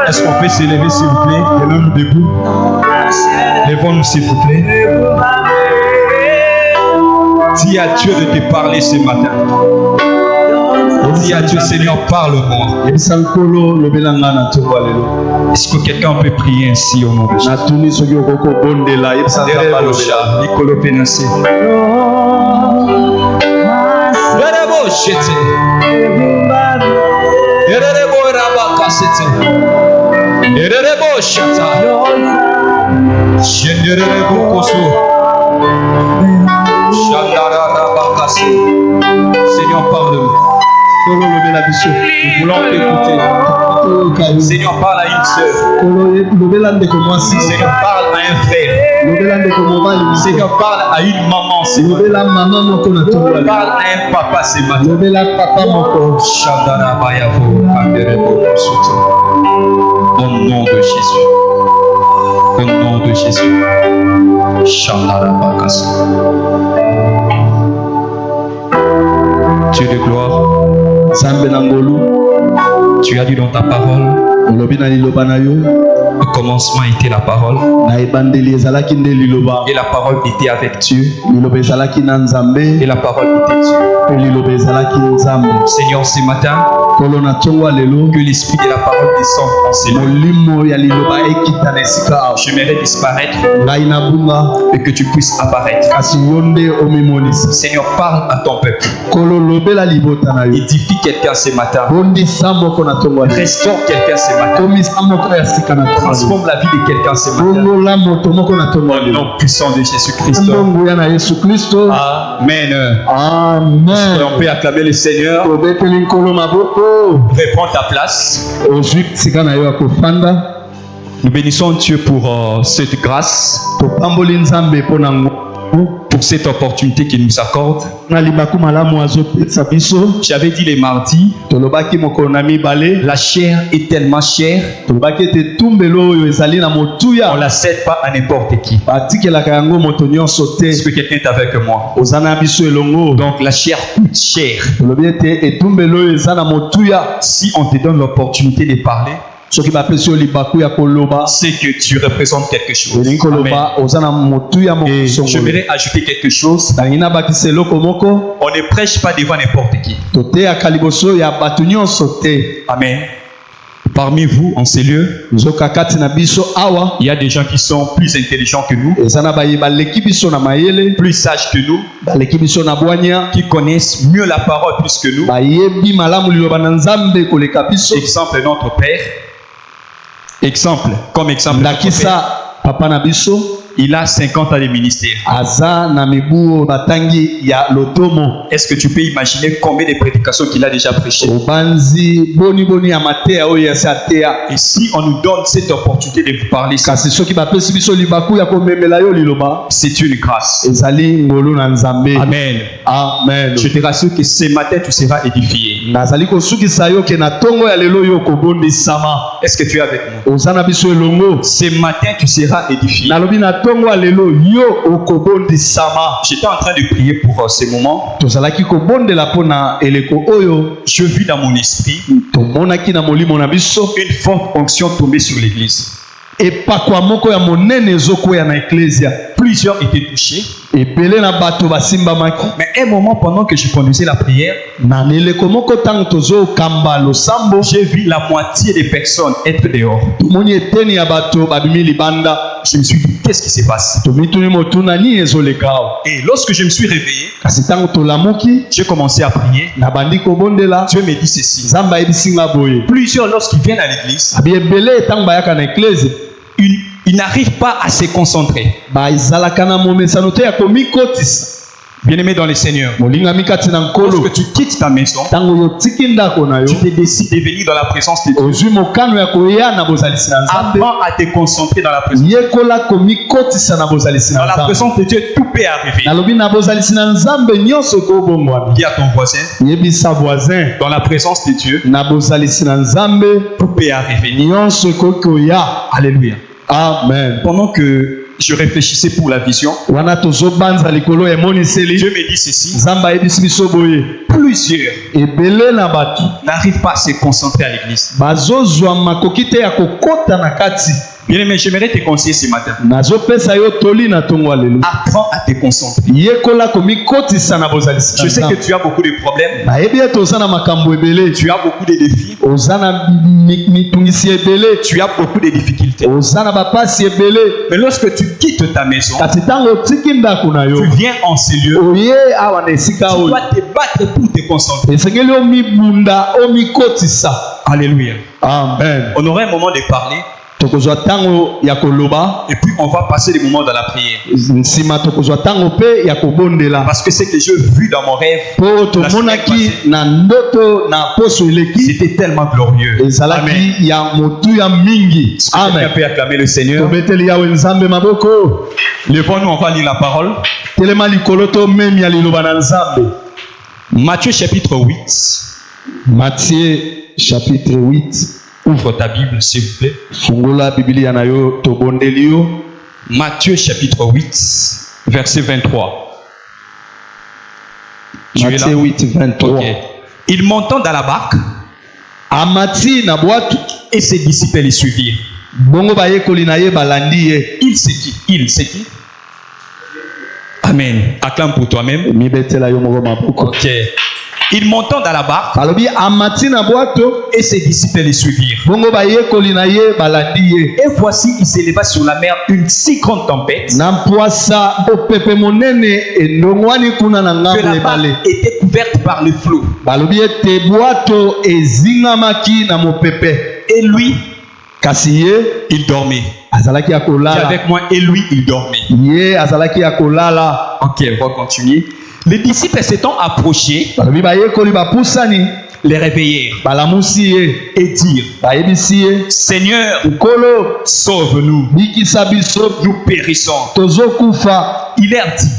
Est-ce qu'on peut s'élever s'il vous plaît? Levons-nous debout. Levons-nous s'il vous plaît. Dis à Dieu de te parler ce matin. Dis à Dieu, Seigneur, parle-moi. Est-ce que quelqu'un peut prier ainsi au nom de Jésus? Seigneur, parle-nous. Nous voulons t'écouter. Seigneur, parle à une sœur. Seigneur, parle à un frère. Seigneur, parle à une maman. Seigneur, parle à un papa ce matin. Au nom de Jésus. Au nom de Jésus. Dieu de gloire, tu as dit dans ta parole, au commencement était la parole, et la parole était avec Dieu, et la parole était Dieu. Seigneur, ce matin, que l'esprit de la parole descende en ces lieux. J'aimerais disparaître et que tu puisses apparaître. Seigneur, parle à ton peuple. Édifie quelqu'un ce matin. Restaure quelqu'un ce matin. Transforme la vie de quelqu'un ce matin. Au nom puissant de Jésus-Christ. Amen. Amen. On peut acclamer le Seigneur. Reprends ta place. Nous bénissons Dieu pour cette grâce, pour cette opportunité qu'il nous accorde. J'avais dit les mardis, la chair est tellement chère, on ne la cède pas à n'importe qui. Est-ce que quelqu'un est avec moi? Donc la chair coûte cher. Si on te donne l'opportunité de parler, c'est que tu représentes quelque chose. Amen. Et je voudrais ajouter quelque chose. On ne prêche pas devant n'importe qui. Amen. Parmi vous, en ces lieux, il y a des gens qui sont plus intelligents que nous, plus sages que nous, qui connaissent mieux la parole plus que nous. Exemple, notre Père. Exemple, comme exemple, Papa Nabiso, il a 50 ans de ministère. Est-ce que tu peux imaginer combien de prédications qu'il a déjà prêché? Et si on nous donne cette opportunité de vous parler, c'est une grâce. Amen. Amen. Je te rassure que ce matin tu seras édifié. Est-ce que tu es avec moi? Ce matin tu seras édifié. J'étais en train de prier pour ce moment. Je vis dans mon esprit une forte onction tombée sur l'église. Plusieurs étaient touchés. Mais un moment pendant que je conduisais la prière, j'ai vu la moitié des personnes être dehors. Je me suis dit, qu'est-ce qui se passe? Et lorsque je me suis réveillé, j'ai commencé à prier. Dieu me dit ceci. Plusieurs, lorsqu'ils viennent à l'église, ils n'arrivent pas à se concentrer. Bien-aimé dans le Seigneur, lorsque tu quittes ta maison, tu te décides de venir dans la présence de Dieu. Apprends à te concentrer dans la présence de Dieu. Dans la présence de Dieu, tout peut arriver. Dis à ton voisin, dans la présence de Dieu, tout peut arriver. Alléluia. Amen. Pendant que je réfléchissais pour la vision, Dieu me dit ceci. Plusieurs n'arrivent pas à se concentrer à l'église. Bien aimé, j'aimerais te conseiller ce matin. Apprends à te concentrer. Je sais que tu as beaucoup de problèmes. Tu as beaucoup de défis. Tu as beaucoup de difficultés. Mais lorsque tu quittes ta maison, tu viens en ces lieux, tu dois te battre pour te concentrer. Alléluia. Amen. On aurait un moment de parler. Et puis on va passer des moments dans la prière. Parce que ce que j'ai vu dans mon rêve, c'était tellement glorieux. Amen. Quelqu'un peut acclamer le Seigneur. Levons-nous, on va lire la parole. Matthieu chapitre 8. Matthieu chapitre 8. Ouvre ta Bible, s'il vous plaît. Matthieu chapitre 8, verset 23. Matthieu 8, 23. Okay. Il montant dans la barque, et ses disciples les suivirent. Il c'est qui? Il c'est qui? Amen. Acclame pour toi-même. Ok. Il montant dans la barque, et ses disciples les suivirent. Et voici, il s'éleva sur la mer une si grande tempête que la barque était couverte par le flot. Et lui, il dormait. Dis avec moi, et lui, il dormait. Ok, on va continuer. Les disciples s'étant approchés, les réveillèrent et dirent: Seigneur, sauve-nous, nous périssons. Il leur dit: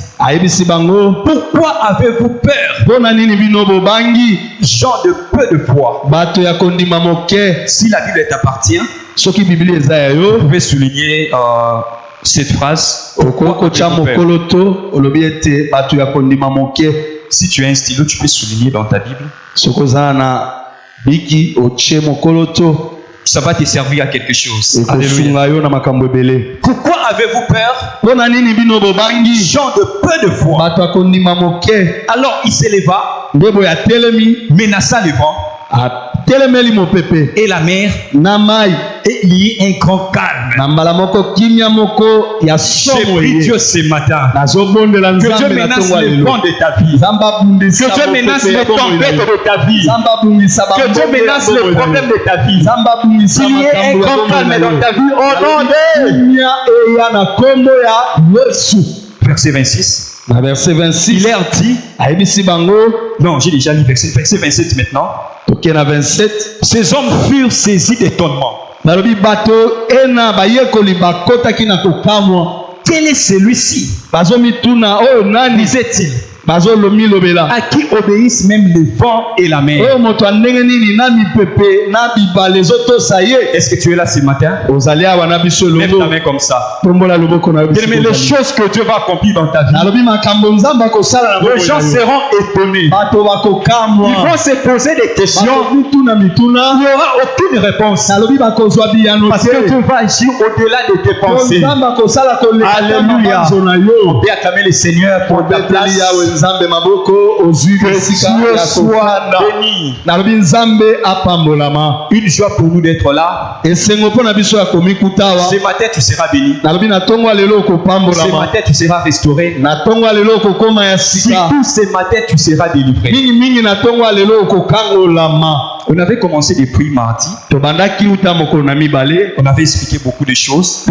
pourquoi avez-vous peur, gens de peu de foi? Si la Bible t'appartient, vous pouvez souligner cette phrase. Si tu as un stylo, tu peux souligner dans ta Bible. Ça va te servir à quelque chose. Alléluia. Pourquoi avez-vous peur, gens de peu de foi? Alors il s'éleva, menaça le vent et la mer, et il y eut un grand calme. J'ai pris Dieu ce matin. Que Dieu menace le vent de ta vie. Que Dieu menace les tempêtes de ta vie. Que Dieu menace le problème de ta vie. Qu'il y ait un grand calme dans ta vie. Au nom de verset 26. Verset 26. Il leur dit, non, j'ai déjà lu verset 27 maintenant. Ces hommes furent saisis d'étonnement. Quel est celui-ci? Disait-il. À qui obéissent même les vents et la mer. Est-ce que tu es là ce matin? Lève ta main comme ça. Mais les choses que Dieu va accomplir dans ta vie, les gens seront étonnés. Ils vont se poser des questions. Il n'y aura aucune réponse. Parce que Dieu va agir au-delà de tes pensées. Alléluia. On peut acclamer le Seigneur pour ta place. Que Dieu soit béni. Une joie pour nous d'être là. Ce matin tu seras béni. Ce matin tu seras restauré. Surtout ce matin tu seras délivré. On avait commencé depuis mardi. On avait expliqué beaucoup de choses.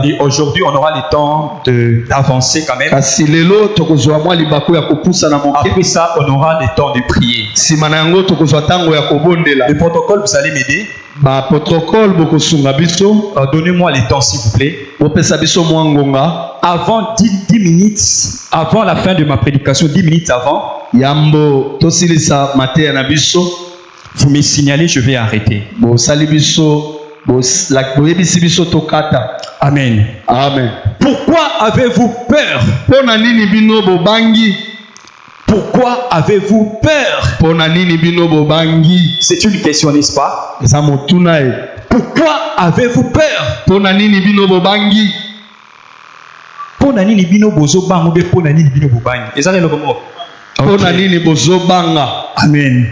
Et aujourd'hui on aura le temps d'avancer quand même. Après ça, on aura le temps de prier. Le protocole, vous allez m'aider. Donnez-moi le temps, s'il vous plaît. Avant 10 minutes, avant la fin de ma prédication, 10 minutes avant, vous me signalez, je vais arrêter. Amen. Amen. Pourquoi avez-vous peur? Pourquoi avez-vous peur? C'est une question, n'est-ce pas? Pourquoi avez-vous peur? Amen.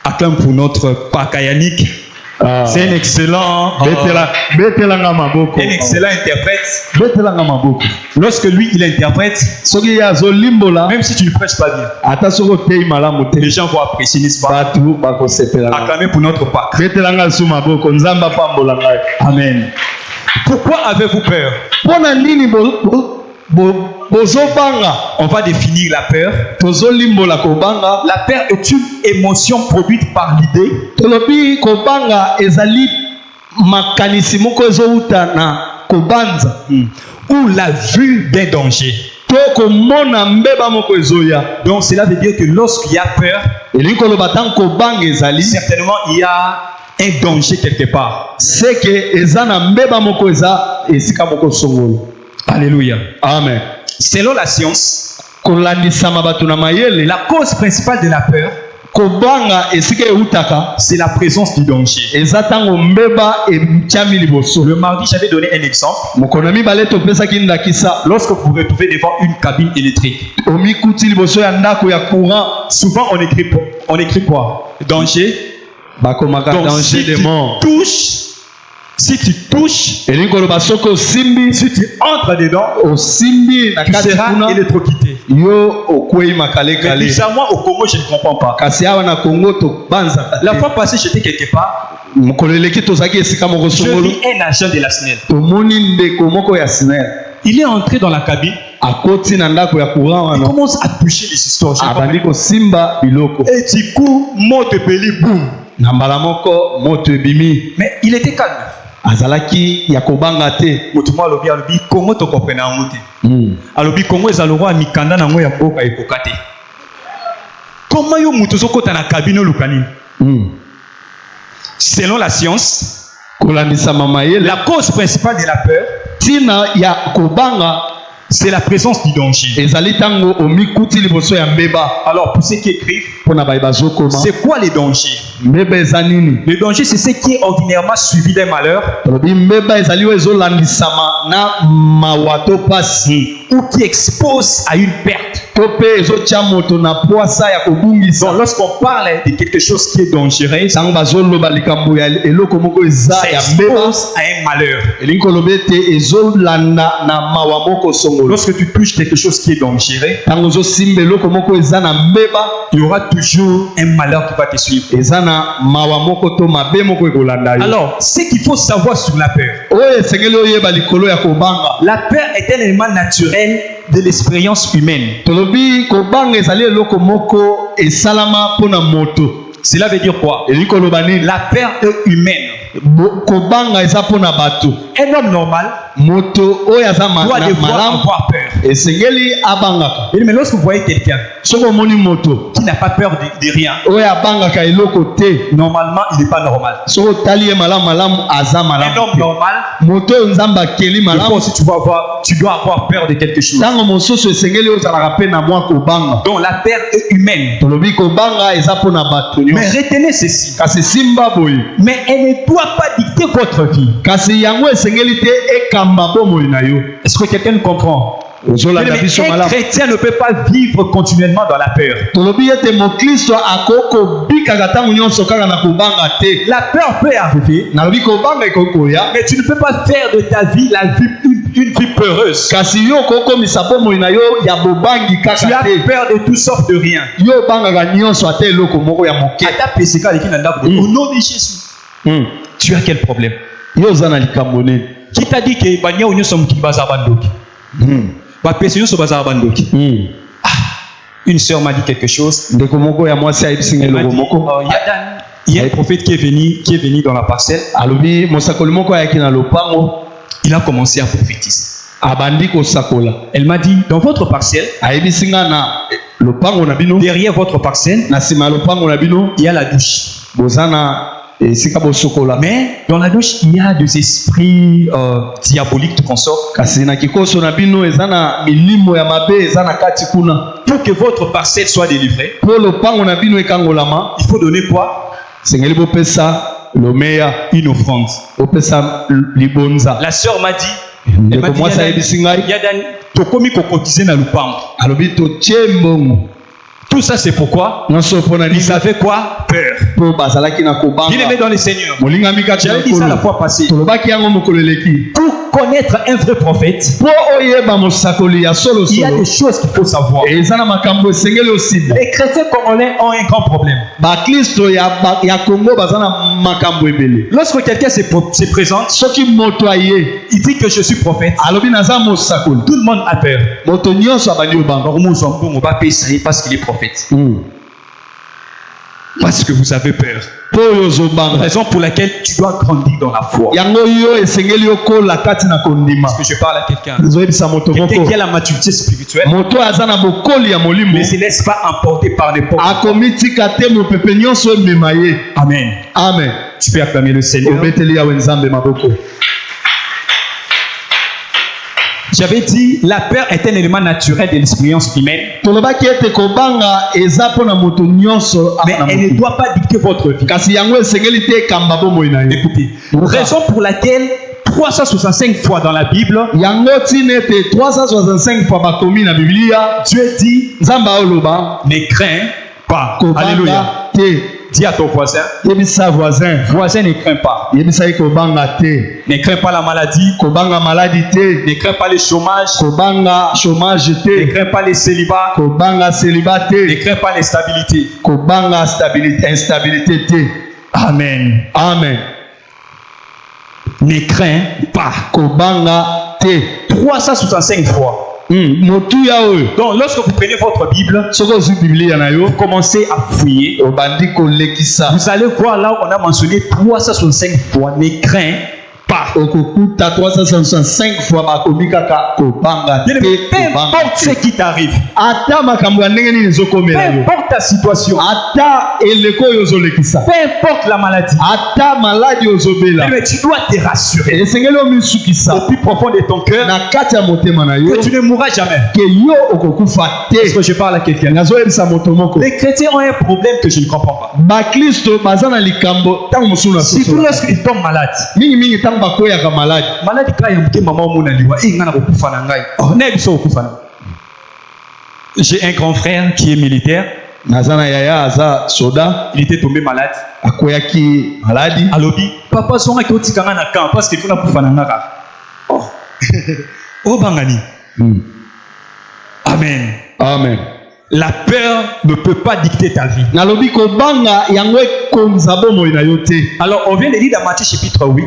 Acclame pour notre Pakayanik. C'est un excellent interprète. Lorsque lui il interprète, même si tu ne prêches pas bien, les gens vont apprécier, n'est-ce pas? Acclamez pour notre Pâques. Amen. Pourquoi avez-vous peur? On va définir la peur. La peur est une émotion produite par l'idée ou la vue d'un danger. Donc cela veut dire que lorsqu'il y a peur, certainement il y a un danger quelque part. C'est que Alléluia. Amen. Selon la science, la cause principale de la peur, c'est la présence du danger. Le mardi, j'avais donné un exemple. Lorsque vous vous retrouvez devant une cabine électrique, souvent on écrit quoi? Danger. Donc si tu touches, si tu entres dedans, tu seras électrocuté. Mais bizarrement au Congo, je ne comprends pas. La fois passée, j'étais quelque part. Je vis un agent de la SNEL. Il est entré dans la cabine. Il commence à toucher les histoires. Et du coup, mot de peli, boum. Mais il était calme. Azalaki ya kobanga te motuma alobi Congo to kopena ngote alobi Congo ezaloro amikanda nango ya boka ekokate. Comment yo mutu zokota na cabine lukani? Selon la science, la cause principale de la peur tina ya kobanga c'est la présence du danger. Alors pour ceux qui écrivent, c'est quoi les dangers? Le danger, c'est ce qui est ordinairement suivi d'un malheur ou qui expose à une perte. Donc lorsqu'on parle de quelque chose qui est dangereux, ça expose à un malheur. Lorsque tu touches quelque chose qui est dangereux, il y aura toujours un malheur qui va te suivre. Alors, ce qu'il faut savoir sur la peur, la peur est un élément naturel de l'expérience humaine. Cela veut dire quoi? La peur est humaine. Un homme normal doit devoir avoir peur. Mais lorsque vous voyez quelqu'un qui n'a pas peur de rien, normalement il n'est pas normal. Un homme normal, aussi tu dois avoir peur de quelque chose. Donc la peur est humaine. Mais retenez ceci. Mais elle ne doit pas dicter votre vie. Est-ce que quelqu'un comprend? Un chrétien ne peut pas vivre continuellement dans la peur. La peur peut arriver, mais tu ne peux pas faire de ta vie une vie peureuse. Tu as peur de toutes sortes de rien. Au nom de Jésus, tu as quel problème? Qui t'a dit que une sœur m'a dit quelque chose. Il y a un prophète qui est venu dans la parcelle. Il a commencé à prophétiser. Elle m'a dit, dans votre parcelle, derrière votre parcelle, il y a la douche. Mais dans la douche, il y a des esprits diaboliques de consort. Pour que votre parcelle soit délivrée, il faut donner quoi? Une offrande. La sœur m'a dit, il y a tout ça c'est pourquoi ils avaient quoi? Peur. Il aimait dans les seigneurs. J'avais dit ça la fois passée. Pour connaître un vrai prophète, il y a des choses qu'il faut savoir. Les chrétiens congolais ont un grand problème. Lorsque quelqu'un se présente, il dit que je suis prophète. Tout le monde a peur. On va payer ça parce qu'il est prophète. Parce que vous avez peur. Raison pour laquelle tu dois grandir dans la foi. Est-ce que je parle à quelqu'un? Quelqu'un qui a la maturité spirituelle ne se laisse pas emporter par n'importe quoi. Amen. Amen. Tu peux acclamer le Seigneur. J'avais dit, la peur est un élément naturel de l'expérience humaine. Mais elle ne doit pas dicter votre vie. Écoutez, raison pour laquelle 365 fois dans la Bible, Dieu dit, ne crains pas. Alléluia. Dis à ton voisin, voisin ne crains pas. Ne crains pas la maladie. Ne crains pas le chômage. Ne crains pas les célibats. Ne crains pas l'instabilité. Amen. Amen. Ne crains pas. 365 fois. Donc lorsque vous prenez votre Bible, vous commencez à fouiller. Vous allez voir là où on a mentionné 365 fois. Ne crains pas. Peu importe ce qui t'arrive, peu importe ta situation, peu importe la maladie, mais tu dois te rassurer au plus profond de ton cœur que tu ne mourras jamais. Est-ce que je parle à quelqu'un? Les chrétiens ont un problème que je ne comprends pas. Surtout lorsqu'ils tombent malades. J'ai un grand frère qui est militaire. Il était tombé malade. Alobi, papa son qui est na camp parce qu'il faut na kufananga. Oh bangani. Amen. Amen. La peur ne peut pas dicter ta vie. Alors on vient de lire dans Matthieu chapitre 8.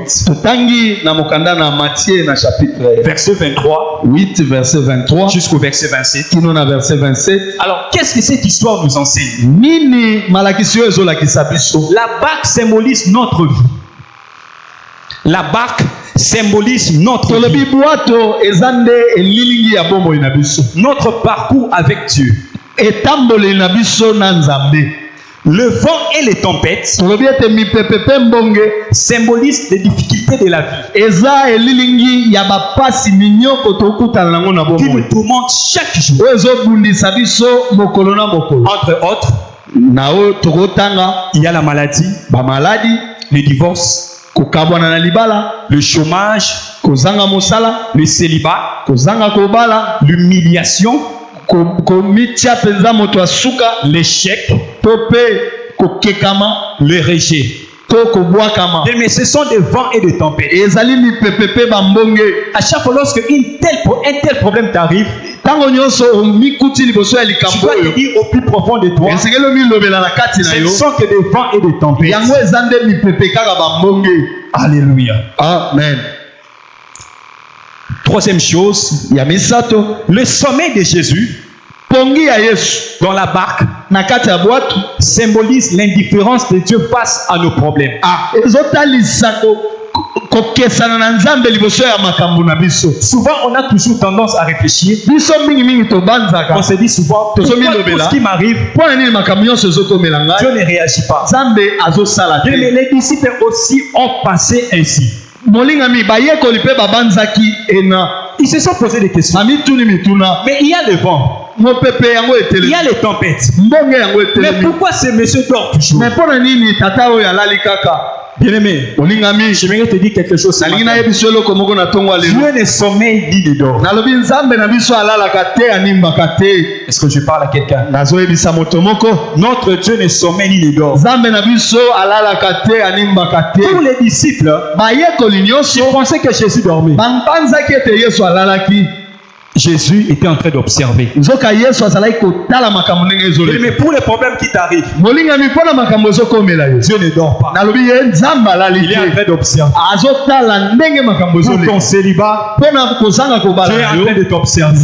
Verset 23. 8 verset 23 jusqu'au verset 27. Alors qu'est-ce que cette histoire nous enseigne? La barque symbolise notre vie. La barque symbolise notre vie. Notre parcours avec Dieu. Le vent et les tempêtes symbolisent les difficultés de la vie qui nous tourmentent chaque jour. Entre autres, il y a la maladie, le divorce, le chômage, le célibat, l'humiliation, l'échec, le rejet. Mais ce sont des vents et des tempêtes. À chaque fois lorsque un tel problème t'arrive, tu dois te dire au plus profond de toi, ce ne sont que des vents et des tempêtes. Alléluia. Amen. Troisième chose, le sommeil de Jésus dans la barque symbolise l'indifférence de Dieu face à nos problèmes. Souvent, on a toujours tendance à réfléchir. On se dit souvent, tout ce qui m'arrive, Dieu ne réagit pas. Mais les disciples aussi ont pensé ainsi. Ils se sont posé des questions. Mais il y a le vent. Il y a les tempêtes. Mais pourquoi ce monsieur dort toujours? Bien-aimé, j'aimerais te dire quelque chose. Dieu ne sommeille ni ne dort. Est-ce que je parle à quelqu'un? Notre Dieu ne sommeille ni ne dort. Pour les disciples, ils pensaient que Jésus dormait. Jésus était en train d'observer. Mais pour les problèmes qui t'arrivent, Dieu ne dort pas. Il est en train d'observer. Pour ton célibat, Dieu est en train de t'observer.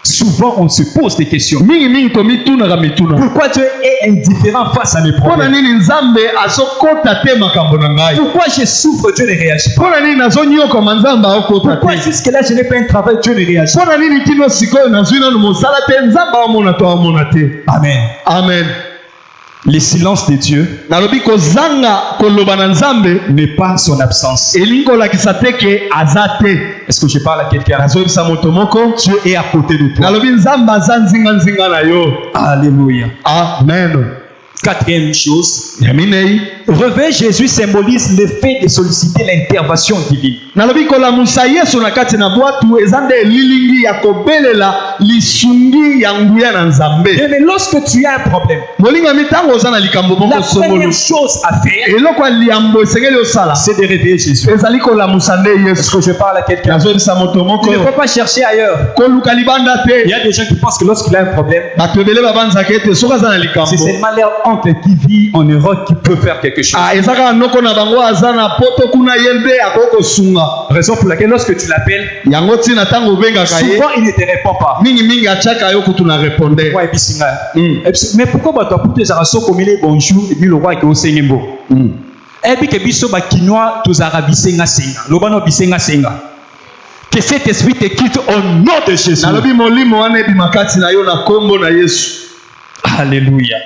Souvent, on se pose des questions. Pourquoi Dieu est indifférent face à mes problèmes? Pourquoi je souffre, Dieu ne réagit pas? Pourquoi jusque-là, je n'ai pas un travail, Dieu ne réagit pas? Amen. Amen. Le silence de Dieu n'est pas son absence. Est-ce que je parle à quelqu'un? Dieu est à côté de toi. Alléluia. Amen. Quatrième chose, réveil Jésus symbolise le fait de solliciter l'intervention divine. Mais lorsque tu as un problème, la première chose à faire, c'est de réveiller Jésus. Est-ce que je parle à quelqu'un? Tu ne peux pas chercher ailleurs. Il y a des gens qui pensent que lorsqu'il a un problème, c'est seulement leur oncle qui vit en Europe qui peut faire quelque chose. Raison pour laquelle lorsque tu l'appelles, souvent il ne te répond pas. Mais pourquoi tu as pour tes arrasos comme il est bonjour et puis le roi qui est au Sénébo? Et puis que biso ba kinois tous arabes senga senga, lobano bisenga senga. Que cet esprit te quitte au nom de Jésus. Alléluia.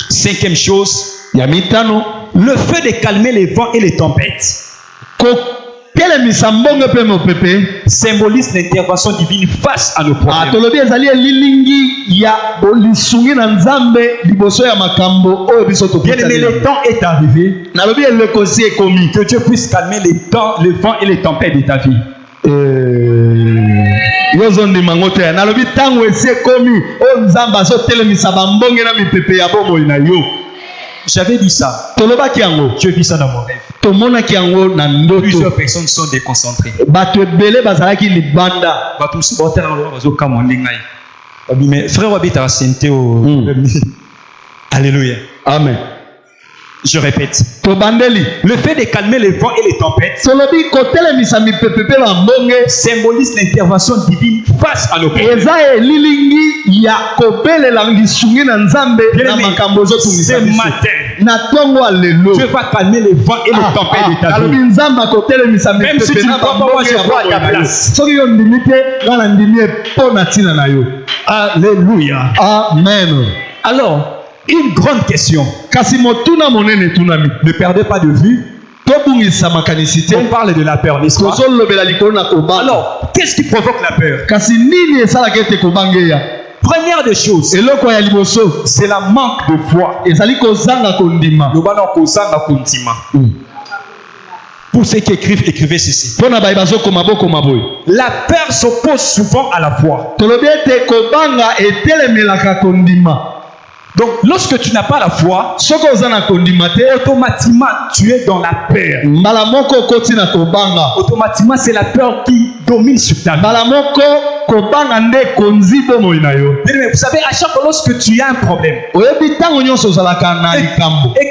Cinquième chose, le fait de calmer les vents et les tempêtes symbolise l'intervention divine face à nos problèmes. Bien aimé, le temps est arrivé que Dieu puisse calmer les vents et les tempêtes de ta vie. J'avais dit ça. Dieu vit ça dans mon rêve. Plusieurs personnes sont déconcentrées. Alléluia. Amen. Je répète. Le fait de calmer les vents et les tempêtes symbolise l'intervention divine face à nos problèmes. Ce matin, Dieu va calmer les vents et les tempêtes de ta vie. Même si tu ne crois pas, moi je vois à ta place. Alléluia. Amen. Alors, une grande question. Ne perdez pas de vue. On parle de la peur, n'est-ce pas? Alors, qu'est-ce qui provoque la peur? Première des choses, c'est la manque de foi. Pour ceux qui écrivent, écrivez ceci. La peur s'oppose souvent à la foi. Donc, lorsque tu n'as pas la foi, automatiquement, tu es dans la peur. Automatiquement, c'est la peur qui domine sur ta vie. Mais vous savez, à chaque fois, lorsque tu as un problème et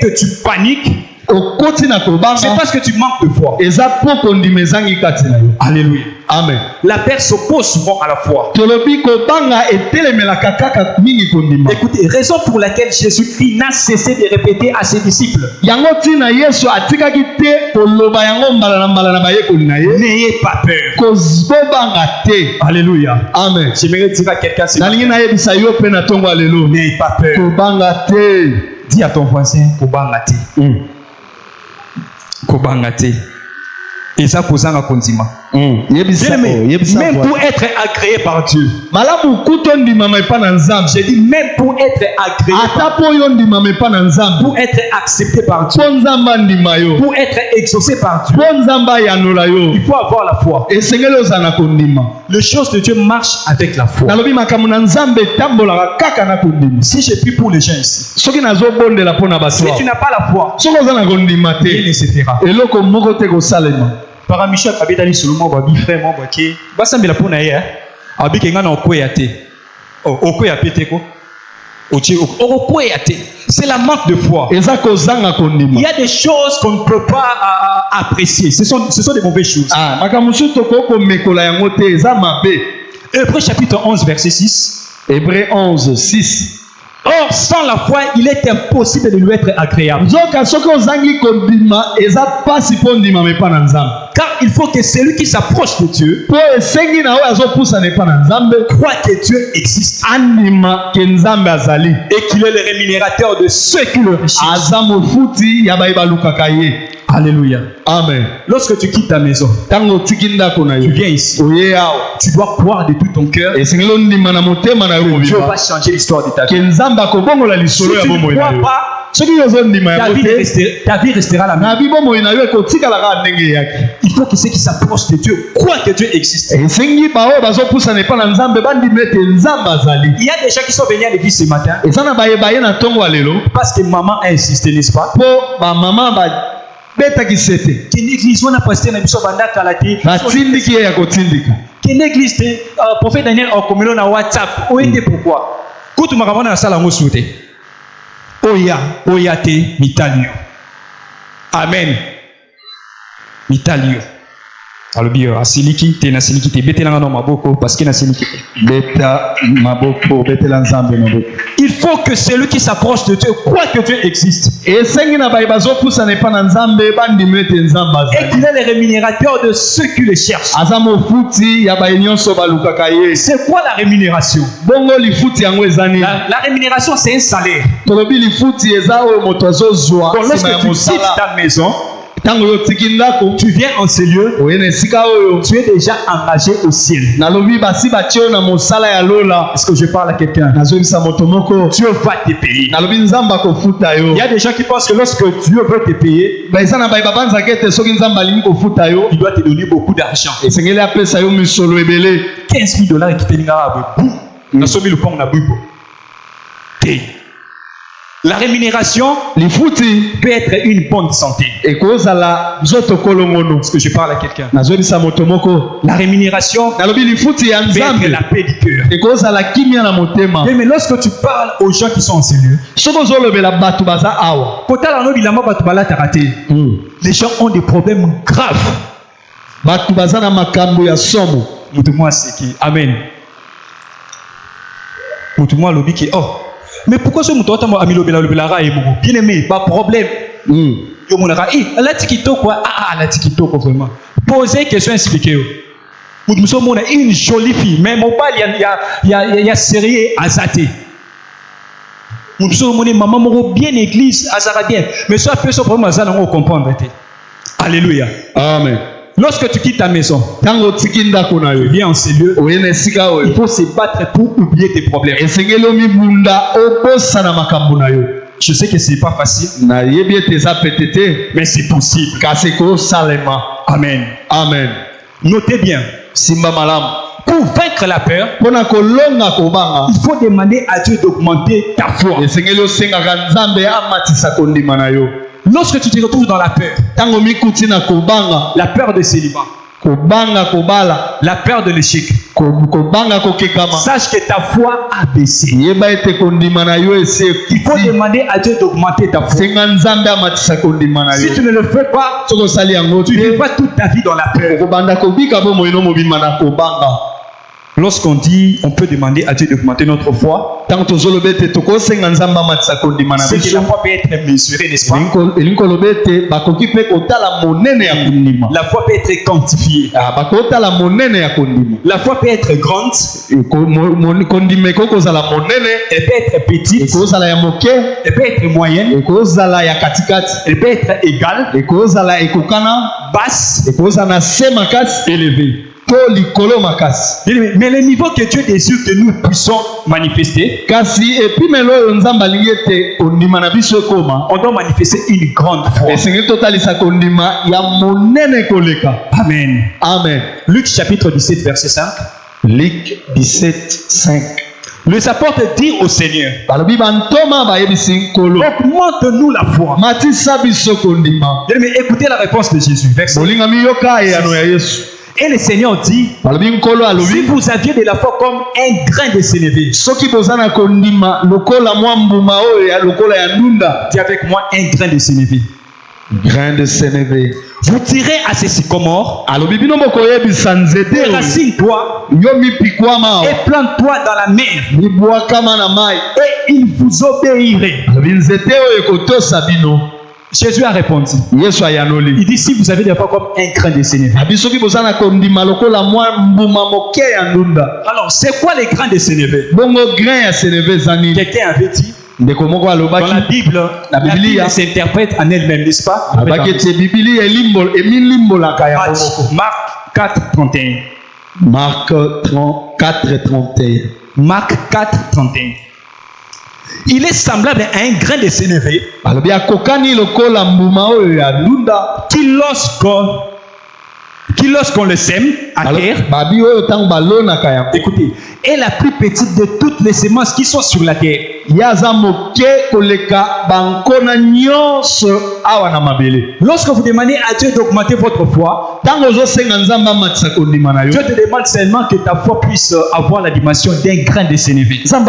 que tu paniques, C'est parce que tu manques de foi. Alléluia. Amen. La peur s'oppose souvent à la foi. Écoutez, raison pour laquelle Jésus-Christ n'a cessé de répéter à ses disciples: n'ayez pas peur. Alléluia. Amen. J'aimerais dire à quelqu'un: n'ayez pas peur. Dis à ton voisin: Kobangate. Kobangate. Et ça cause un condiment. Même pour être agréé par Dieu. J'ai dit même pour être agréé par Dieu. Pour être accepté par Dieu. Pour être exaucé par Dieu. Il faut avoir la foi. Les choses de Dieu marchent avec la foi. Si j'ai pris pour les gens ici, si tu n'as pas la foi, rien ne se fera. Paramichel abetali seulement babi frère mon baki basambela pona ya abikenga na okoyate okoya peteko okoyate. C'est la manque de foi. Il y a des choses qu'on ne peut pas apprécier. Ce sont des mauvaises choses. Hébreux chapitre 11 verset 6. Hébreux 11 6. Or, sans la foi, il est impossible de lui être agréable. Car il faut que celui qui s'approche de Dieu croit que Dieu existe et qu'il est le rémunérateur de ceux qui le recherchent. Alléluia. Amen. Lorsque tu quittes ta maison, tu viens ici. Tu dois croire de tout ton cœur. Dieu va changer l'histoire de ta vie. Si tu ne crois pas, ta vie restera la même. Il faut que ceux qui s'approchent de Dieu croient que Dieu existe. Il y a des gens qui sont venus à l'église ce matin parce que maman a insisté, n'est-ce pas? L'église on a posté na biso bandaka la té natindiki ya kotindika l'église prophète Daniel okomelo na WhatsApp oyete pourquoi kutu makamona na sala ngo sute oya te mitalio. Amen. Mitalio alobio asiliki te na siliki te betelanga no maboko parce que na siliki beta maboko betela nzambe maboko. Il faut que celui qui s'approche de Dieu croit que Dieu existe et qu'il est le rémunérateur de ceux qui le cherchent. C'est quoi la rémunération? La rémunération, c'est un salaire. Donc lorsque tu quittes ta maison, tu viens en ce lieu, tu es déjà engagé au ciel. Est-ce que je parle à quelqu'un? Dieu va te payer. Il y a des gens qui pensent que lorsque Dieu veut te payer, il doit te donner beaucoup d'argent. 15 000 $ qui te donnent. La rémunération peut être une bonne santé. Est-ce que je parle à quelqu'un? La rémunération peut être la paix du cœur. Mais lorsque tu parles aux gens qui sont en ces lieux, les gens ont des problèmes graves. Amen. Mais pourquoi ce mouton a mis le bien aimé, pas problème. La tikito quoi? La tikito vraiment. Posez question, expliquez. Nous sommes une jolie fille, mais mon père il y a sérieux azaté. Nous sommes maman bien église azarabien, mais ça fait ce problème azana on comprendre. Alléluia. Amen. Lorsque tu quittes ta maison, tu viens en ce lieu, il faut se battre pour oublier tes problèmes. Je sais que ce n'est pas facile, mais c'est possible. Amen. Amen. Notez bien. Pour vaincre la peur, il faut demander à Dieu d'augmenter ta foi. Lorsque tu te retrouves dans la peur de célibat, La peur de l'échec. Sache que ta foi a baissé. Il faut demander à Dieu d'augmenter ta foi. Si tu ne le fais pas, tu vivras toute ta vie dans la peur. Lorsqu'on dit on peut demander à Dieu d'augmenter notre foi, c'est que la foi peut être mesurée, n'est-ce pas? La foi peut être quantifiée. La foi peut être grande. Elle peut être petite. Elle peut être moyenne. Elle peut être égale. Basse. Élevée. Mais le niveau que Dieu désire que nous puissions manifester, on doit manifester une grande foi. Amen. Amen. Luc chapitre 17 verset 5. Luc 17, 5. Les apôtres disent au Seigneur, augmente-nous la foi. Mais écoutez la réponse de Jésus. Verset. Et le Seigneur dit, si vous aviez de la foi comme un grain de sénévé, dis avec moi un grain de sénévé. Grain de sénévé. Vous tirez à ces sycomores, déracine-toi et plante-toi dans la mer, et il vous obéirait. Jésus a répondu. Il dit, si vous avez des fois comme un grain de sénévé. Alors, c'est quoi les grains de sénévé? Quelqu'un avait dit, dans la Bible s'interprète en elle-même, n'est-ce pas? Marc 4, 31. Marc 4, 31. Marc 4, 31. Il est semblable à un grain de sénévé qui lorsqu'on le sème à terre, écoutez, est la plus petite de toutes les semences qui sont sur la terre. Lorsque vous demandez à Dieu d'augmenter votre foi, Dieu te demande seulement que ta foi puisse avoir la dimension d'un grain de sénévé. La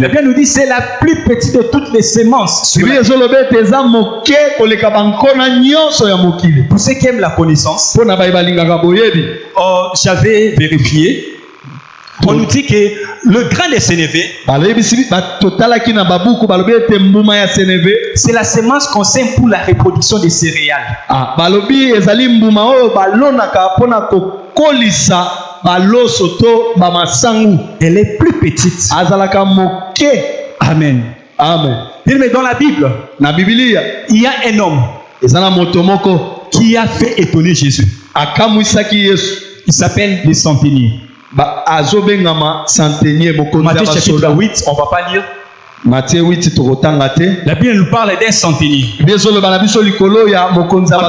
Bible nous dit c'est la plus petite de toutes les semences. Pour ceux qui aiment la connaissance, j'avais vérifié. On nous dit que le grain de sénévé, c'est la semence qu'on sème pour la reproduction des céréales. Elle est plus petite. Amen. Amen. Mais dans la Bible, il y a un homme qui a fait étonner Jésus. Il s'appelle le centenier. Matthieu chapitre 8, on ne va pas lire. Matthieu 8, la Bible nous parle d'un centenier. En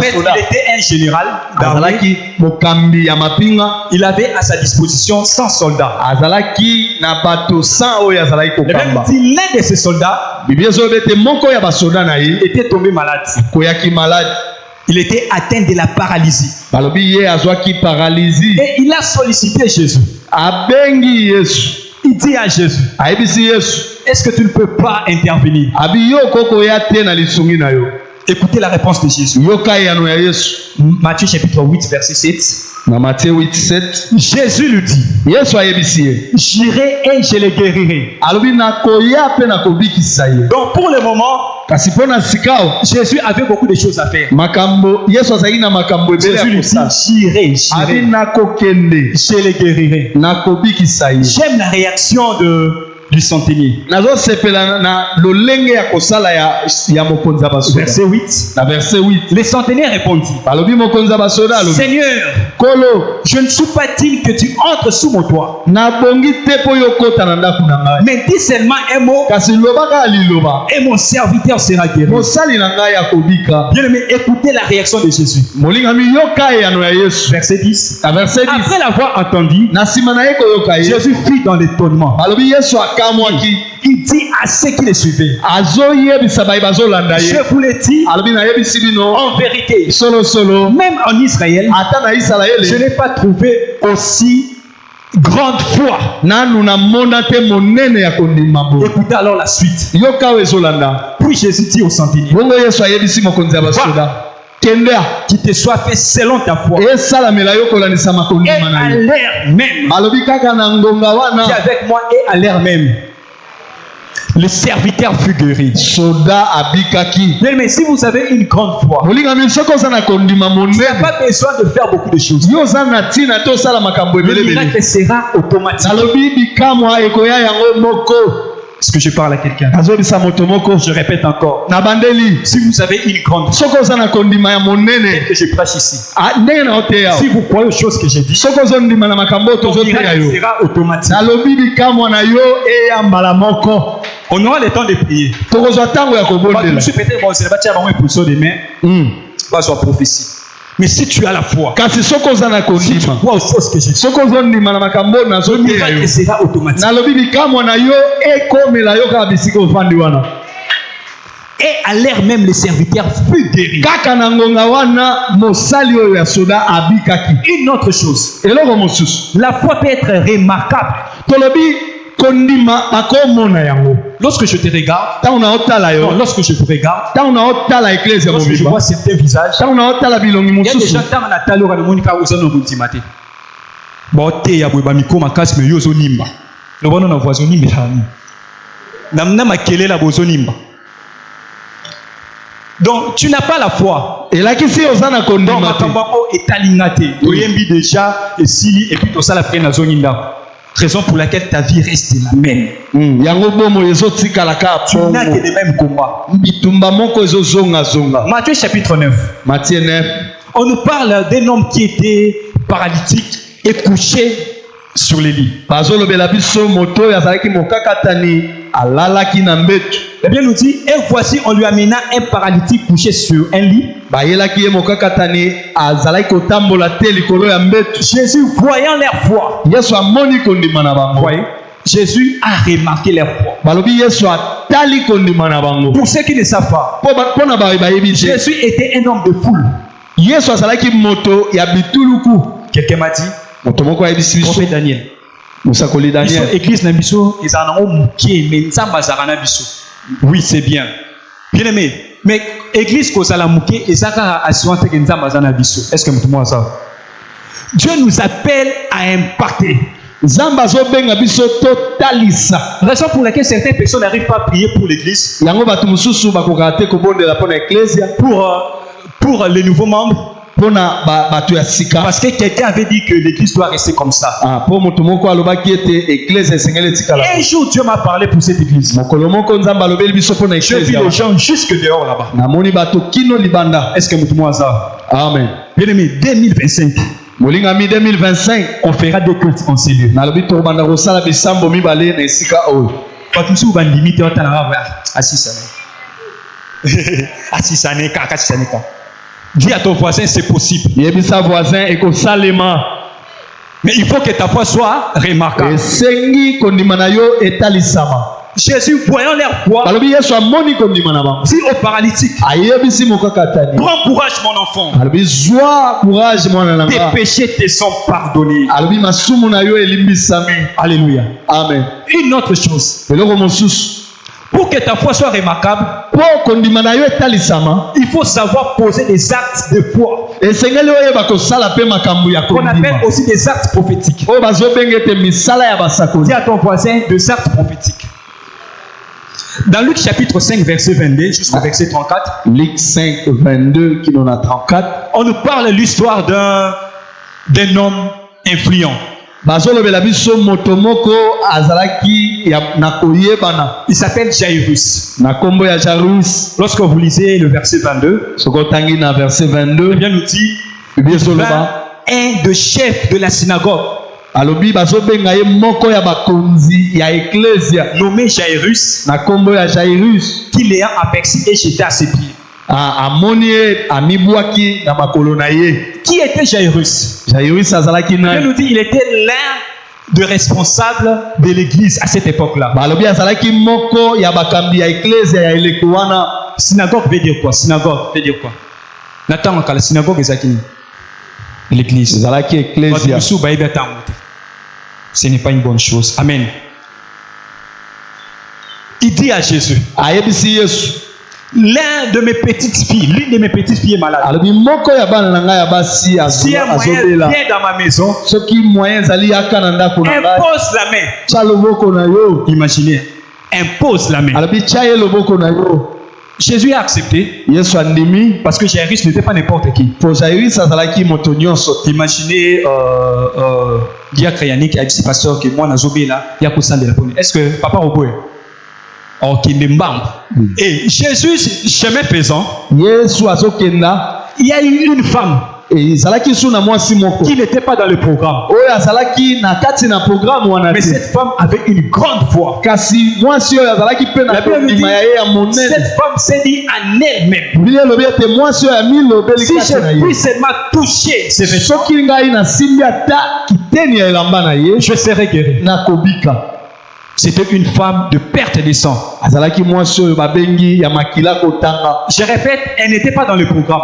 fait, il était un général. Il avait à sa disposition 100 soldats. La Bible dit l'un de ces soldats était tombé malade. Il était atteint de la paralysie. Et il a sollicité Jésus. Il dit à Jésus, est-ce que tu ne peux pas intervenir? Écoutez la réponse de Jésus. Matthieu chapitre 8 verset 7. Jésus lui dit, j'irai et je le guérirai. Donc pour le moment, Jésus avait beaucoup de choses à faire. Jésus lui dit, j'irai, je le guérirai. J'aime la réaction du centenier. Verset 8. Le centenier répondit, Seigneur, je ne suis pas digne que tu entres sous mon toit, mais dis seulement un mot et mon serviteur sera guéri. Bien-aimé, écoutez la réaction de Jésus. Verset 10. Après l'avoir entendu, Jésus fut dans l'étonnement Il dit à ceux qui le suivaient, je vous le dis en vérité, même en Israël, je n'ai pas trouvé aussi grande foi. Écoutez alors la suite. Puis Jésus dit au centenier, qui te soit fait selon ta foi. Et à l'air même, qui avec moi et à l'air même, le serviteur fut guéri. Mais si vous avez une grande foi, tu n'as pas besoin de faire beaucoup de choses. Le miracle sera automatique. Est-ce que je parle à quelqu'un? Je répète encore. Si vous avez une grande foi, que je prêche ici, si vous croyez aux choses que j'ai dit, le miracle sera automatique. On aura le temps de prier. Je suis peut-être bon, c'est pas sur prophétie. Mais si tu as la foi, si tu crois aux choses que j'ai dit, le miracle sera automatique. Et à l'air même, le serviteur fut guéri. Une autre chose, la foi peut être remarquable. Lorsque je te regarde, lorsque je vous regarde, lorsque je vois certains visages, il y a des gens donc tu n'as pas la foi. Et là qui c'est aux ana kondima est alignaté. Oyembi déjà et si et puis tout ça la peine à zoninda. Raison pour laquelle ta vie reste la même. Tu n'as que les mêmes combats. Matthieu chapitre 9. On nous parle d'un homme qui était paralytique et couché sur les lits. Eh bien, nous dit, et voici, on lui amena un paralytique couché sur un lit. Jésus, voyant leur foi, Jésus a remarqué leur foi. Pour ceux qui ne savent pas, Jésus était un homme de foule. Quelqu'un m'a dit, prophète Daniel. Église Nabiso, ils en ont mouqué, mais oui, c'est bien. Bien aimé, mais église Kosala mouqué, et ça a assuré que nous avons Nabiso. Est-ce que vous ça? Dieu nous appelle à impacter. Raison pour laquelle certaines personnes n'arrivent pas à prier pour l'église, pour les nouveaux membres. Parce que quelqu'un avait dit que l'église doit rester comme ça. Un jour, Dieu m'a parlé pour cette église. Je vis les gens jusque dehors là-bas. Est-ce que vous ça? Amen. Bien aimé, 2025. On fera des cultes en cellule. Dis à ton voisin, c'est possible. Mais il faut que ta foi soit remarquable. Jésus, voyant leur foi, dit au paralytique, prends courage mon enfant, tes péchés te sont pardonnés. Alléluia. Amen. Une autre chose, pour que ta foi soit remarquable, il faut savoir poser des actes de foi. On appelle aussi des actes prophétiques. Dis à ton voisin des actes prophétiques. Dans Luc chapitre 5, verset 22 jusqu'au verset 34, Luc 5, 22, qui en a 34, on nous parle de l'histoire d'un homme influent. Il s'appelle Jairus. Lorsque vous lisez le verset 22, eh bien nous dit, un des chefs de la synagogue, nommé Jairus, qui l'ayant aperçu et jeté à ses pieds. Qui était Jairus? Il nous dit il était l'un de responsables de l'église à cette époque-là. Synagogue veut dire quoi? Synagogue veut dire quoi? Nathan, la synagogue est l'église. Ce n'est pas une bonne chose. Amen. Il dit à Jésus, l'une de mes petites filles est malade. Si un moyen vient dans ma maison, impose la main. Imaginez, impose la main. Jésus a accepté parce que Jairus n'était pas n'importe qui. Imaginez diacre Yannick a dit pasteur que moi nazobé là, il y a de la première. Est-ce que papa Roboé? Et Jésus, chemin faisant, il y a eu une femme qui n'était pas dans le programme. Mais cette femme avait une grande foi. Cette femme s'est dit en elle-même, si je puis seulement toucher ses vêtements, je serai guéri. C'était une femme de perte de sang. Je répète, elle n'était pas dans le programme.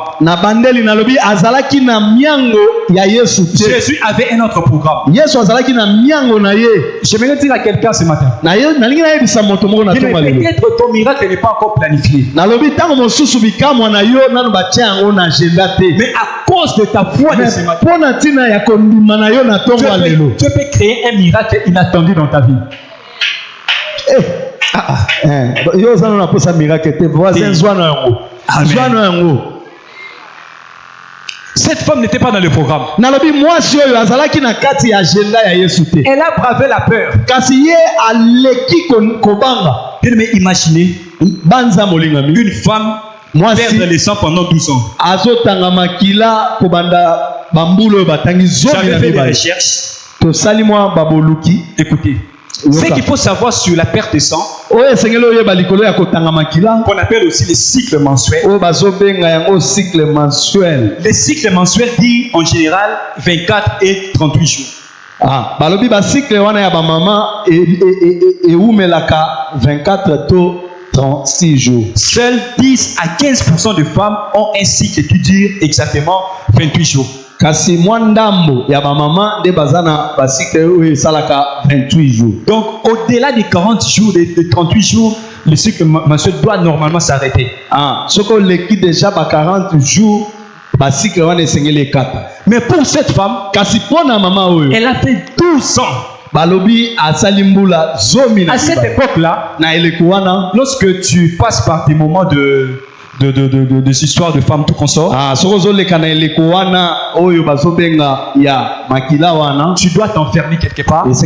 Jésus avait un autre programme. Je vais dire à quelqu'un ce matin. Peut-être ton miracle n'est pas encore planifié. Mais à cause de ta foi de ce matin, tu peux créer un miracle inattendu dans ta vie. Cette femme n'était pas dans le programme. Elle a bravé la peur. Mais imaginez une femme perdre les sang pendant 12 ans. J'avais fait des recherches. Écoutez. Ce qu'il faut savoir sur la perte de sang, qu'on appelle aussi les cycles mensuels. Les cycles mensuels disent en général 24 et 38 jours. Seuls 10 à 15% de femmes ont un cycle qui dure exactement 28 jours. Donc au-delà des 40 jours, de 38 jours, le cycle mensuel doit normalement s'arrêter. Mais pour cette femme, elle a fait 12 ans. À cette époque-là, lorsque tu passes par des moments de histoires de femmes tout consort, tu dois t'enfermer quelque part. Parce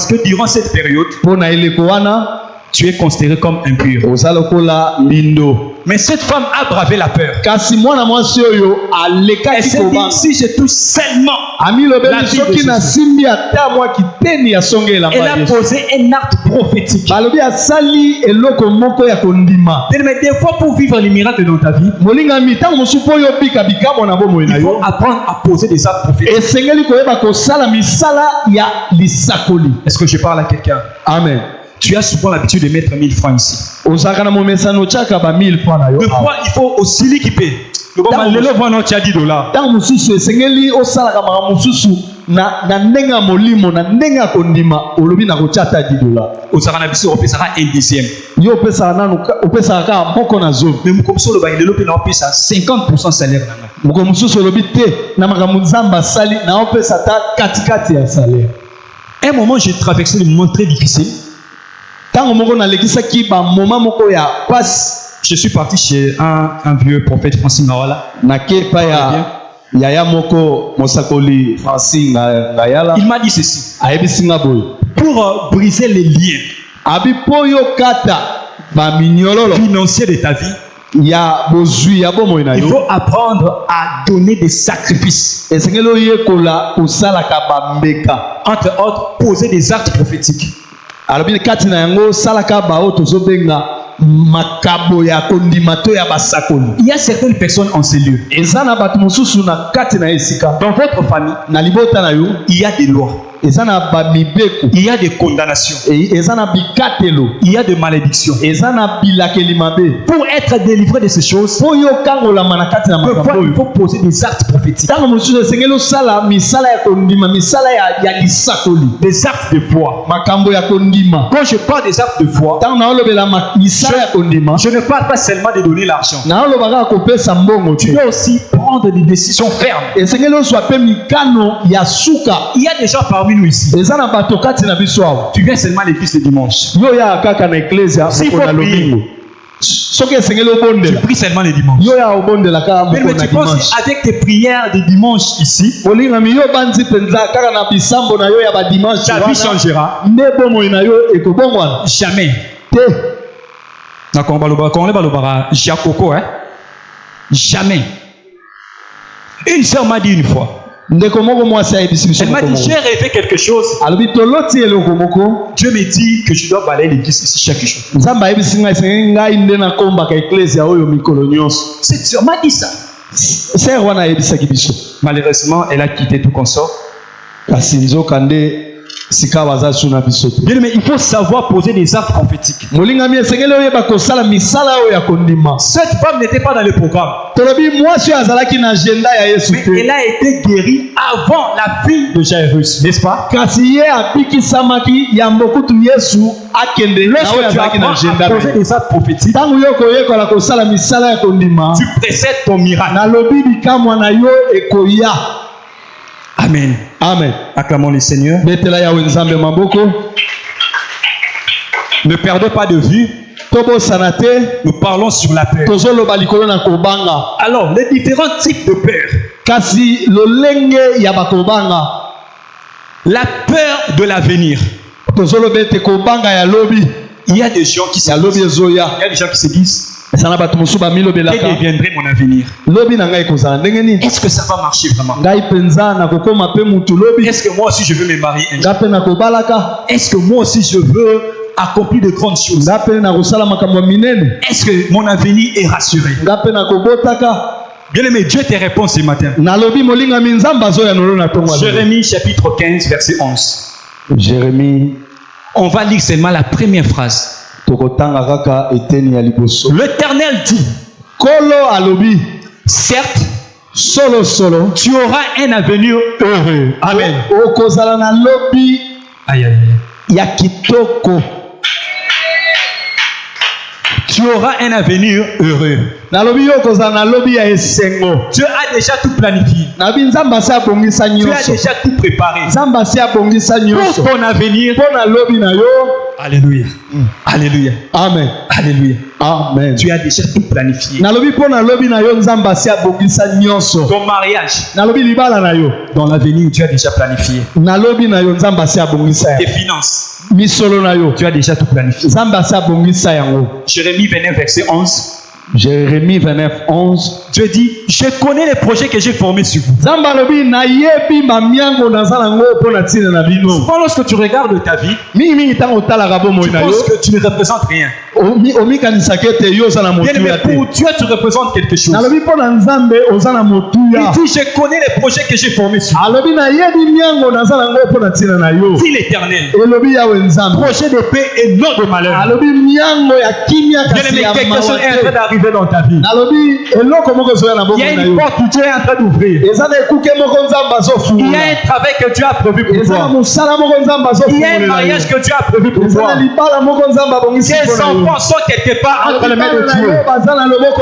que durant cette période, tu es considéré comme impur. Mais cette femme a bravé la peur. Elle s'est dit, si je touche seulement la vie de Jésus. Elle a posé un acte prophétique. Mais des fois, pour vivre les miracles dans ta vie, il faut apprendre à poser des actes prophétiques. Est-ce que je parle à quelqu'un? Amen. Tu as souvent l'habitude de mettre 1000 francs ici. De quoi il faut aussi l'équiper. Le bon, tu as 10 $. Au Saranabiso, on pèsera un dixième. Mais il a 50% salaire. Un moment, j'ai traversé des moments très difficiles. Je suis parti chez un vieux prophète Francine Ngawala. Il m'a dit ceci. Pour briser les liens financiers de ta vie, il faut apprendre à donner des sacrifices. Entre autres, poser des actes prophétiques. makabo ya kondimato ya basakoli. Il y a certaines personnes en ces lieux. Ezana batu mususu na kati na esika. Dans votre famille, na libota na yo, il y a des lois. Il y a des condamnations. Il y a des malédictions. Pour être délivré de ces choses, il faut poser des actes prophétiques. Des actes de foi. Quand je parle des actes de foi, je ne parle pas seulement de donner l'argent. Tu dois aussi prendre des décisions fermes. Il y a des gens parmi nous ici. Tu viens seulement à l'église le dimanche. S'il faut prier, tu pries seulement les dimanches. Mais tu penses avec tes prières des dimanches ici, ta vie changera. Jamais. Jamais. Une sœur m'a dit une fois. Elle m'a dit, j'ai rêvé quelque chose. Dieu me dit que je dois balayer l'église ici chaque jour. Cette sœur m'a dit ça. Malheureusement, elle a quitté tout consort. Bien, mais il faut savoir poser des actes prophétiques. Cette femme n'était pas dans le programme. Mais elle a été guérie avant la fille de Jairus, n'est-ce pas? Lorsque tu apprends à poser des actes prophétiques, tu précèdes ton miracle. Amen. Amen. Acclamons le Seigneur. Ne perdez pas de vue. Nous parlons sur la peur. Alors, les différents types de peur. La peur de l'avenir. Il y a des gens qui se disent, que deviendrait mon avenir? Est-ce que ça va marcher vraiment? Est-ce que moi aussi je veux me marier un jour? Est-ce que moi aussi je veux accomplir de grandes choses? Est-ce que mon avenir est rassuré? Bien-aimé, Dieu te répond ce matin. Jérémie chapitre 15 verset 11. Jérémie. On va lire seulement la première phrase. L'Éternel dit, certes, tu auras un avenir heureux. Amen. Aïe, aïe, aïe. Tu auras un avenir heureux. Dieu a déjà tout planifié. Tu as déjà tout préparé. Pour ton avenir. Alléluia. Alléluia. Amen. Alléluia. Amen. Tu as déjà tout planifié. Ton mariage. Dans l'avenir, tu as déjà planifié. Tes finances. Tu as déjà tout planifié. Jérémie 29 verset 11. Jérémie 29, 11. Dieu dit, je connais les projets que j'ai formés sur vous. Souvent, lorsque tu regardes ta vie, tu penses que tu ne représentes rien. Bien, mais pour Dieu, tu représentes quelque chose. Il dit, je connais les projets que j'ai formés sur vous. Dit l'Éternel, projet de paix et non de malheur. Bien, mais quelque chose est en train d'arriver dans ta vie. Il y a une porte que Dieu est en train d'ouvrir. Il y a un travail que Dieu a prévu pour toi. Il y a un mariage que Dieu a prévu pour toi. Tes enfants sont quelque part entre les mains de Dieu.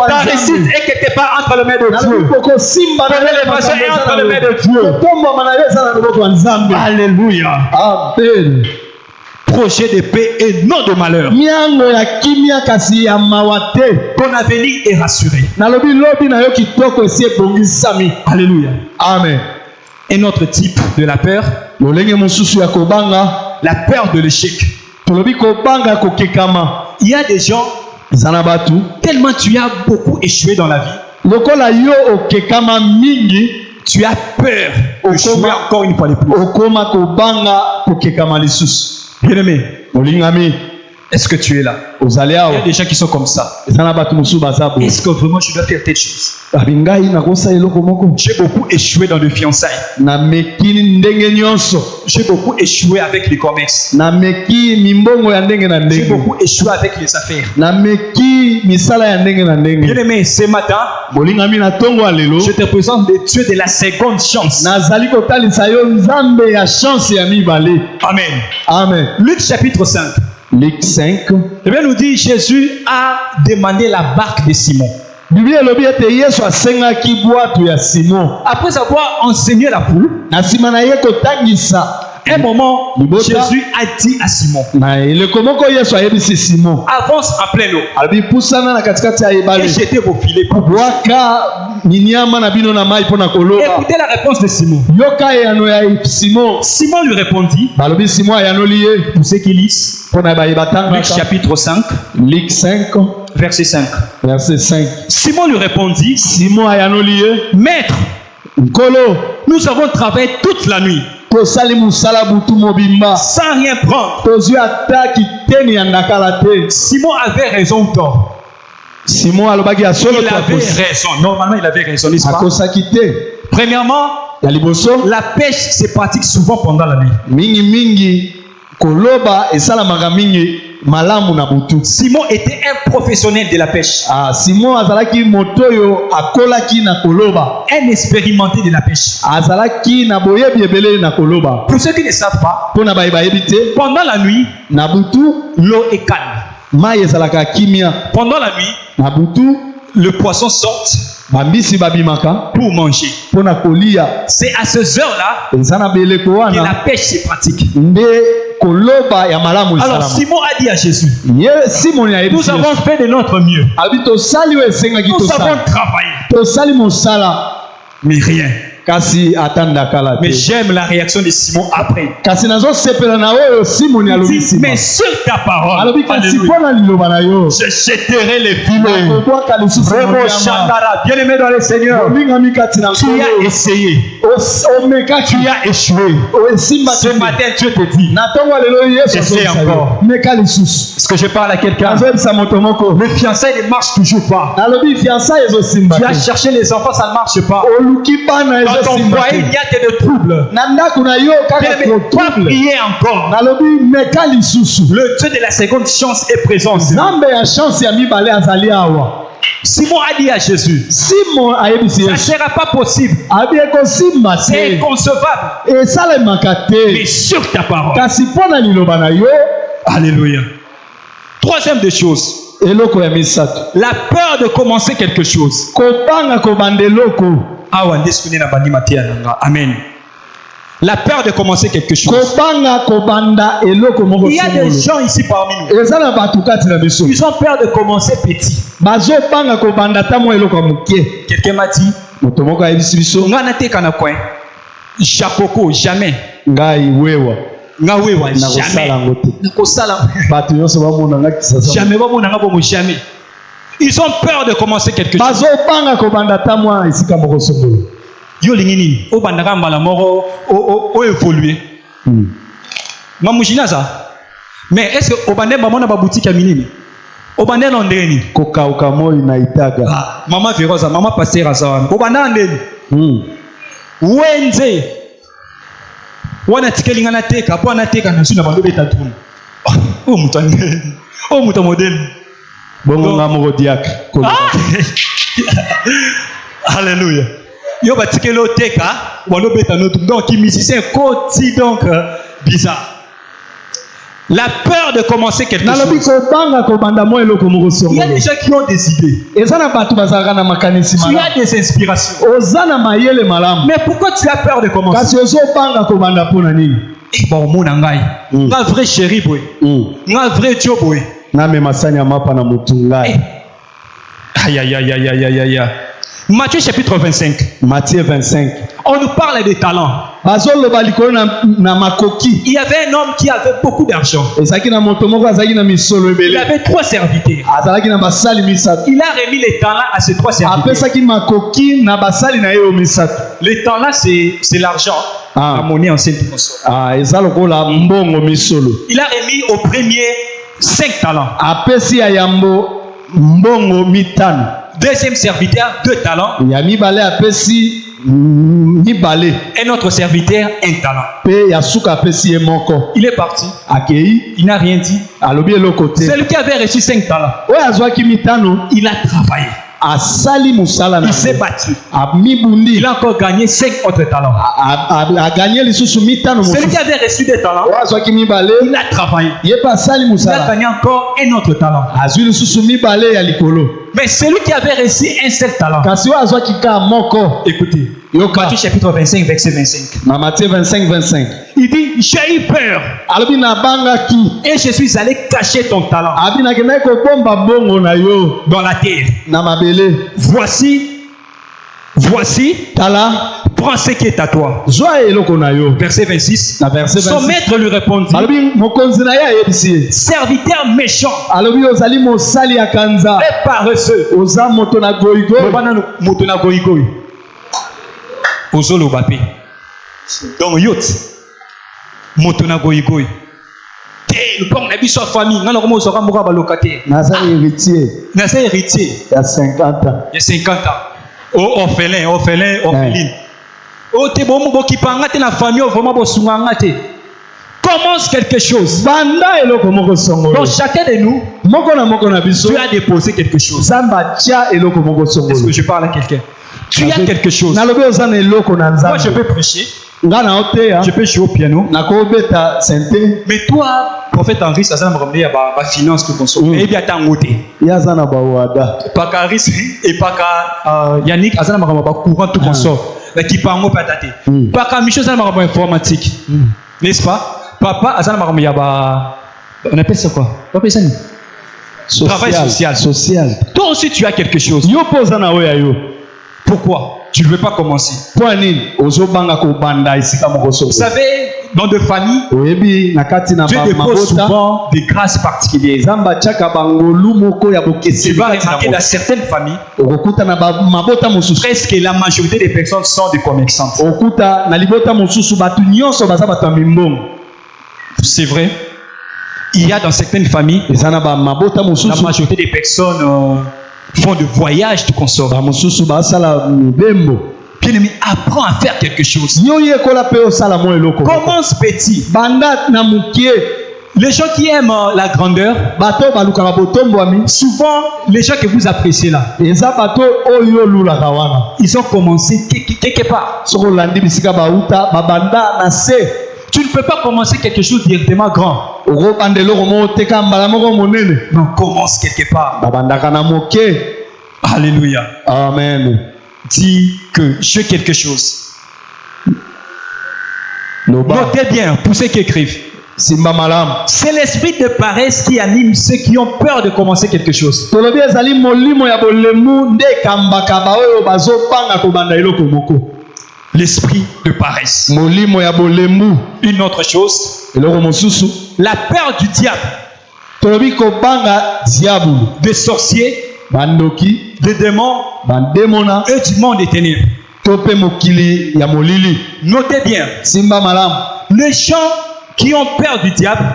Ta réussite est quelque part entre les mains de Dieu. Ta élévation est entre les mains de Dieu. Alléluia. Amen. Projet de paix et non de malheur. Ton avenir est rassuré. Alléluia. Amen. Un autre type de la peur, la peur de l'échec. Il y a des gens, tellement tu as beaucoup échoué dans la vie, tu as peur d'échouer encore une fois de plus. Bien-aimé, Est-ce que tu es là? Il y a des gens qui sont comme ça. Est-ce que vraiment je dois faire telle chose? J'ai beaucoup échoué dans le fiançailles. J'ai beaucoup échoué avec les commerces. J'ai beaucoup échoué avec les affaires. Bien-aimé, ce matin, je te présente le Dieu de la seconde chance. Amen. Amen. Luc chapitre 5. Luc 5. Eh bien, nous dit Jésus a demandé la barque de Simon. Après avoir enseigné la poule, un moment, Jésus a dit à Simon, avance en plein eau et jetez vos filets pour boire. Écoutez la réponse de Simon. Simon lui répondit, pour ceux qui lisent, Luc chapitre 5, Luc 5, verset 5. Verset 5. Simon lui répondit, Maître, nous avons travaillé toute la nuit sans rien prendre. Simon avait raison ou tort? Il avait raison. Normalement, il avait raison, n'est-ce pas? Premièrement, la pêche se pratique souvent pendant la nuit. Simon était un professionnel de la pêche. Un expérimenté de la pêche. Pour ceux qui ne savent pas, pendant la nuit, l'eau est calme. Pendant la nuit, le poisson sort pour manger. C'est à ces heures-là que la pêche se pratique. Alors Simon a dit à Jésus, nous avons fait de notre mieux. Nous avons travaillé. Mais rien. Mais j'aime la réaction de Simon après. Il dit, mais sur ta parole, je jetterai les filets. Bien-aimé dans le Seigneur, tu as essayé, tu as échoué. Ce matin, Dieu te dit, essaie encore. Est-ce que je parle à quelqu'un? Le fiançailles ne marche toujours pas. Tu as cherché les enfants, ça ne marche pas. Dans ton foyer, il y a de troubles. Pas prier encore. Le Dieu de la seconde chance est présent. Simon a dit à Jésus, ça ne sera pas possible. C'est inconcevable. Mais sur ta parole. Alléluia. Troisième des choses, la peur de commencer quelque chose. Amen. La peur de commencer quelque chose. Il y a des gens ici parmi nous. Ils ont peur de commencer petit. Quelqu'un m'a dit, Japoko, jamais. Jamais. Ils ont peur de commencer quelque chose. Yo lingini o bandaka mbala moko o évoluer. Mamujina ça. Mais est-ce que au bandé bamona ba boutique ya minini? Au bandé na ndeni. Kokauka moi inaitaga. Mama Viroza, mama pasteur azawana. Au bandé ndeni. Wenze. Wana tikelinga na teka, po na teka na suna bando beta tunu. O mutane. O mutamodel. Bongo ngamoko diak. Alléluia. Yo batikelo teka wano beta notre donc qui musicien côté donc bizarre. La peur de commencer quelque chose. Il y a des gens qui ont des idées. Tu as des inspirations. Mais pourquoi tu as peur de commencer? Bon mon angai. Un vrai chéri boy. Un vrai job boy. Aïe aïe aïe aïe aïe aïe. Matthieu chapitre 25. Matthieu 25. On nous parle des talents. Il y avait un homme qui avait beaucoup d'argent. Il avait 3 serviteurs. Il a remis les talents à ces 3 serviteurs. Les talents, c'est l'argent. La monnaie ancienne. Il a remis au premier 5 talents. Apesi ya yambo mbongo mitano. Deuxième serviteur, 2 talents. Ya mibale apesi mibale. Un autre serviteur, 1 talent. Pe ya suka apesi ye moko. Il est parti. Akei. Il n'a rien dit. Alobi côté. Celui qui avait reçu 5 talents. Oyo azwaki mitano. Il a travaillé. Asali musala na. Il s'est battu. Mibundi. Il a encore gagné 5 autres talents. A gagné les sous mitano. Celui qui avait reçu des talents. Il a travaillé. Il a gagné encore un autre talent. Mais celui qui avait reçu un seul talent. Écoutez. Matthieu chapitre 25, verset 25. Matthieu 25, 25. Il dit, j'ai eu peur. Et je suis allé cacher ton talent dans la terre. Voici, prends ce qui est à toi. Verset 26. Son maître lui répondit, serviteur méchant et paresseux. Ozolo Bapé. Donc, yot. Motona goïgoï. Le pont n'a pas sa famille. Non, comment on sera mort à locataire. Nasa héritier. Nasa héritier. Il y a 50 ans. Il y a 50 ans. Oh, orpheline. Oh, t'es bon, mon qui parle de la famille, vraiment, bon, soumangate. Commence quelque chose. Donc, chacun de nous, tu as déposé quelque chose. Est-ce que je parle à quelqu'un? Tu as quelque chose. Moi, je peux prêcher. Je peux jouer au piano. Mais toi, prophète Henri, ça va me ramener à la finance que consomme. Et bien, t'as un côté. Pas qu'à Henri et pas qu'à Yannick, ça va me ramener à courant tout consomme. Qui parle mot pataté. Pas qu'à Michel, ça va me ramener à informatique. N'est-ce pas? Papa, ça va me ramener à. On appelle ça quoi? On appelle ça travail social. Toi aussi, tu as quelque chose. Pourquoi tu ne veux pas commencer? Vous savez, dans de familles, Dieu dépose souvent des grâces particulières. Tu vas remarquer dans certaines familles, presque la majorité des personnes sont des commerçantes. C'est vrai. Il y a dans certaines familles, la majorité des personnes font de voyages de consort. Bien-aimé, apprends à faire quelque chose. Commence petit. Les gens qui aiment la grandeur, souvent les gens que vous appréciez là, ils ont commencé quelque part. Tu ne peux pas commencer quelque chose directement grand. Non, commence quelque part. Alléluia. Amen. Dis que j'ai quelque chose. Notez bien pour ceux qui écrivent. C'est l'esprit de paresse qui anime ceux qui ont peur de commencer quelque chose. L'esprit de paresse. Une autre chose, la peur du diable, des sorciers, des démons et du monde des ténèbres. Notez bien, les gens qui ont peur du diable,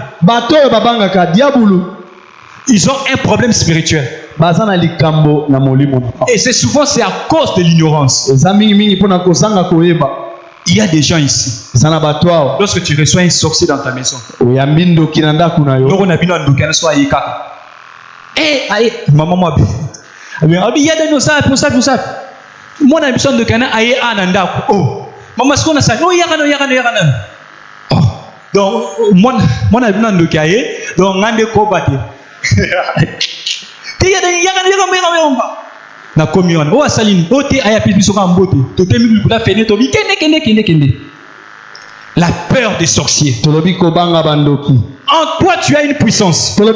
ils ont un problème spirituel. Et c'est souvent à cause de l'ignorance. Il y a des gens ici. Lorsque tu reçois un sorcier dans ta maison, maman, il y a des nos ça. Moi, on a besoin de Ghana aïe ananda. Oh, maman, ce qu'on a ça. Non, yarana. Oh, donc moi, on a besoin de Ghana. Donc on a des combats. Na communion. Oh saline. Oh te aya pipi soka mbote. To te mi bula fene to bi kende. La peur des sorciers. En toi, tu as une puissance. En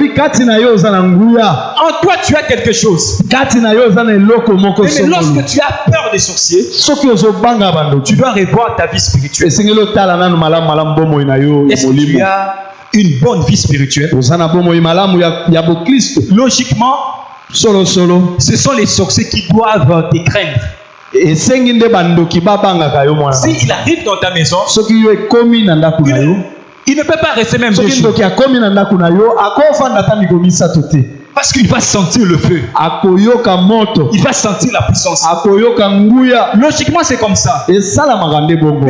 toi, tu as quelque chose. Mais lorsque tu as peur des sorciers, tu dois revoir ta vie spirituelle. Est-ce que tu as une bonne vie spirituelle? Logiquement, ce sont les sorciers qui doivent te craindre. S'il arrive dans ta maison Il ne peut pas rester même 2 jours. Parce qu'il va sentir le feu. Il va sentir la puissance. Logiquement, c'est comme ça. Mais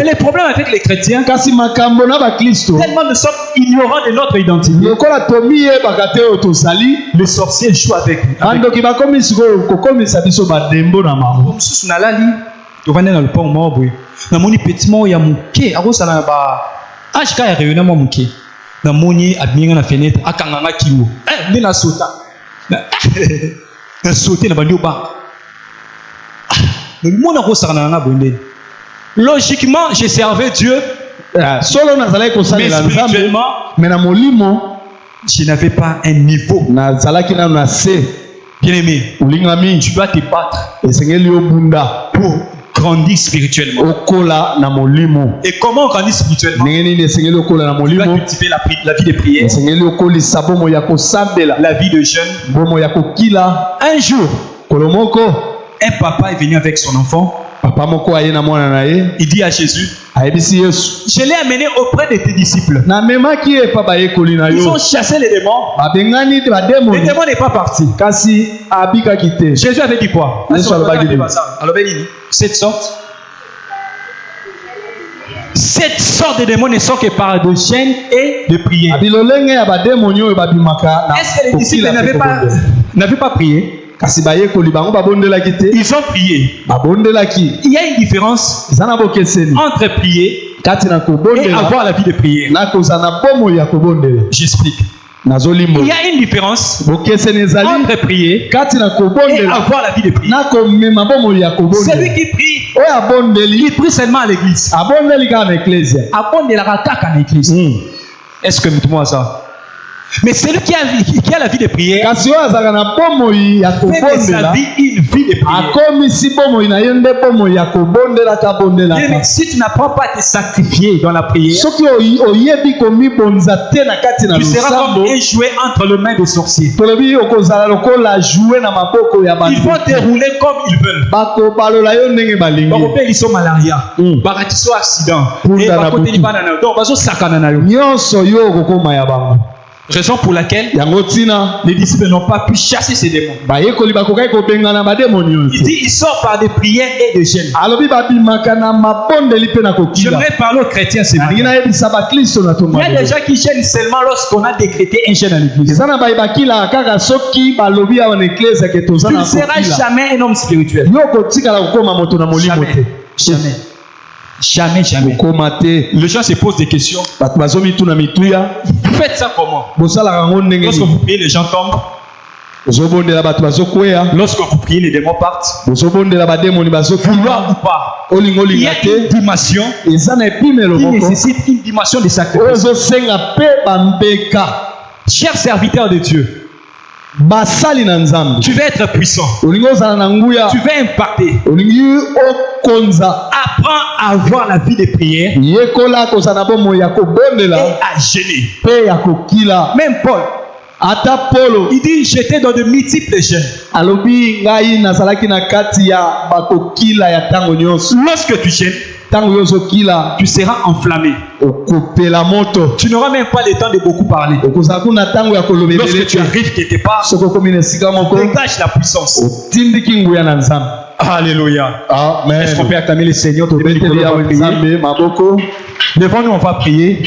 les problèmes avec les chrétiens, tellement nous sommes ignorants de notre identité. Les sorciers jouent avec nous. Logiquement, j'ai servi Dieu. Mais spirituellement, je n'avais pas un niveau. Bien-aimé, tu dois te battre pour grandir spirituellement. Et comment on grandit spirituellement? Tu dois cultiver la vie de prière, la vie de jeûne. Un jour, un papa est venu avec son enfant. Il dit à Jésus, je l'ai amené auprès de tes disciples. Ils ont chassé les démons. Le démon n'est pas parti. Jésus avait dit quoi? Cette sorte de démons ne sont que par de chaînes et de prières. Est-ce que les disciples n'avaient pas prié? Ils ont prié. Il y a une différence entre prier et avoir la vie de prière. J'explique. Il y a une différence entre prier et avoir la vie de prière. Celui qui prie, il prie seulement à l'église. Est-ce que vous ça? Mais celui qui a la vie de prière fait de sa vie une vie de prière. Mais si tu n'apprends pas à te sacrifier dans la prière, tu seras comme un jouet entre les mains des sorciers. Ils vont dérouler comme ils veulent. Ils sont malaria, ils sont accident. Raison pour laquelle les disciples n'ont pas pu chasser ces démons. Il dit ils sortent par des prières et des jeûnes. J'aimerais parler aux chrétiens ce matin. Il y a des gens qui gênent seulement lorsqu'on a décrété un jeûne à l'église. Tu ne seras jamais un homme spirituel. Jamais. Les gens se posent des questions. Vous faites ça comment? Lorsque vous priez, les gens tombent. Lorsque vous priez, les démons partent. Vouloir ou pas, il y a une dimension qui nécessite une dimension de sacrifice. Chers serviteurs de Dieu, tu vas être puissant. Tu vas impacter. Apprends à avoir la vie de prière et à gêner. Même Paul, il dit j'étais dans de multiples jeûnes. Lorsque tu gênes, tu seras enflammé. Tu n'auras même pas le temps de beaucoup parler. Lorsque tu arrives quelque part, dégage la puissance. Alléluia. Amen. Est-ce qu'on peut acclamer le Seigneur? Devant nous, on va prier.